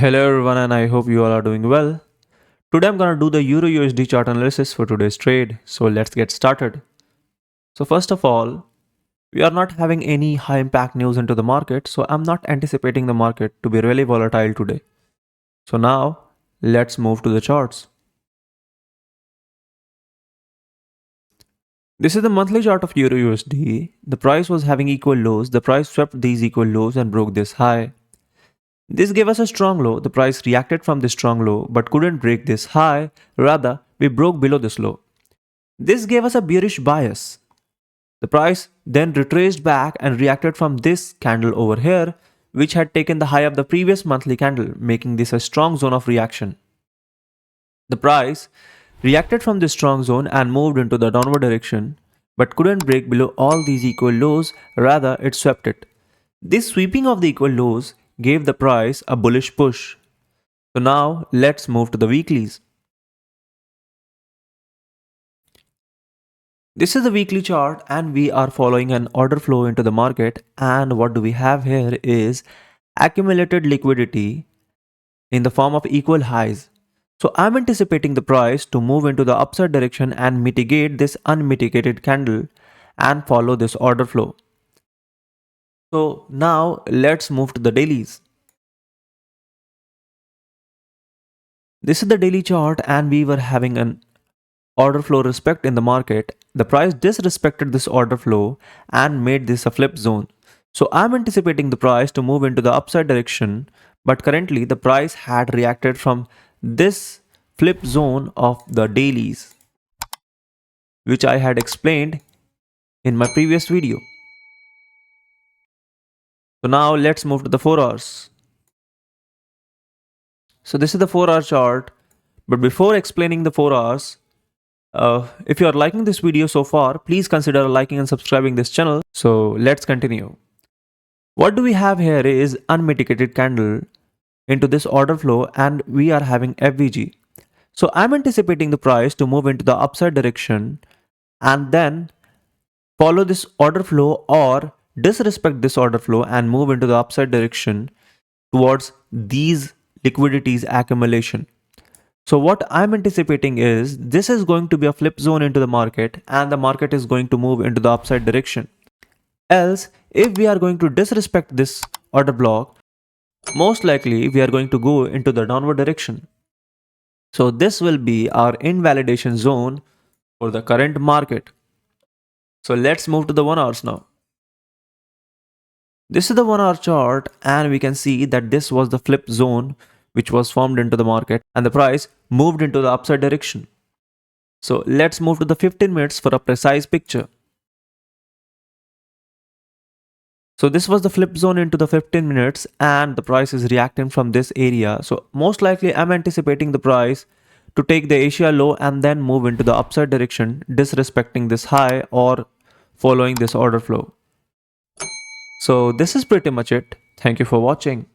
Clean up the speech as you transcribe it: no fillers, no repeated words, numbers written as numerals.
Hello everyone and I hope you all are doing well. Today I'm gonna do the Euro USD chart analysis for today's trade. So let's get started. So first of all, we are not having any high impact news into the market, so I'm not anticipating the market to be really volatile today. So now let's move to the charts. This is the monthly chart of Euro USD. The price was having equal lows. The price swept these equal lows and broke this high. This gave us a strong low. The price reacted from this strong low but couldn't break this high. Rather, we broke below this low. This gave us a bearish bias. The price then retraced back and reacted from this candle over here, which had taken the high of the previous monthly candle, making this a strong zone of reaction. The price reacted from this strong zone and moved into the downward direction, but couldn't break below all these equal lows, rather it swept it. This sweeping of the equal lows gave the price a bullish push. So now let's move to the weeklies. This is the weekly chart and we are following an order flow into the market, and what do we have here is accumulated liquidity in the form of equal highs. So I'm anticipating the price to move into the upside direction and mitigate this unmitigated candle and follow this order flow. So now let's move to the dailies. This is the daily chart and we were having an order flow respect in the market. The price disrespected this order flow and made this a flip zone. So I'm anticipating the price to move into the upside direction, but currently the price had reacted from this flip zone of the dailies, which I had explained in my previous video. So now let's move to the 4 hours. So this is the 4-hour chart, but before explaining the 4 hours, if you are liking this video so far, please consider liking and subscribing this channel. So let's continue. What do we have here is unmitigated candle into this order flow and we are having FVG. So I'm anticipating the price to move into the upside direction and then follow this order flow or disrespect this order flow and move into the upside direction towards these liquidities accumulation. So what I'm anticipating is this is going to be a flip zone into the market and the market is going to move into the upside direction. Else, if we are going to disrespect this order block, most likely we are going to go into the downward direction. So this will be our invalidation zone for the current market. So let's move to the 1 hours now. This is the 1 hour chart and we can see that this was the flip zone which was formed into the market and the price moved into the upside direction. So let's move to the 15 minutes for a precise picture. So this was the flip zone into the 15 minutes and the price is reacting from this area. So most likely I'm anticipating the price to take the Asia low and then move into the upside direction, disrespecting this high or following this order flow. So this is pretty much it. Thank you for watching.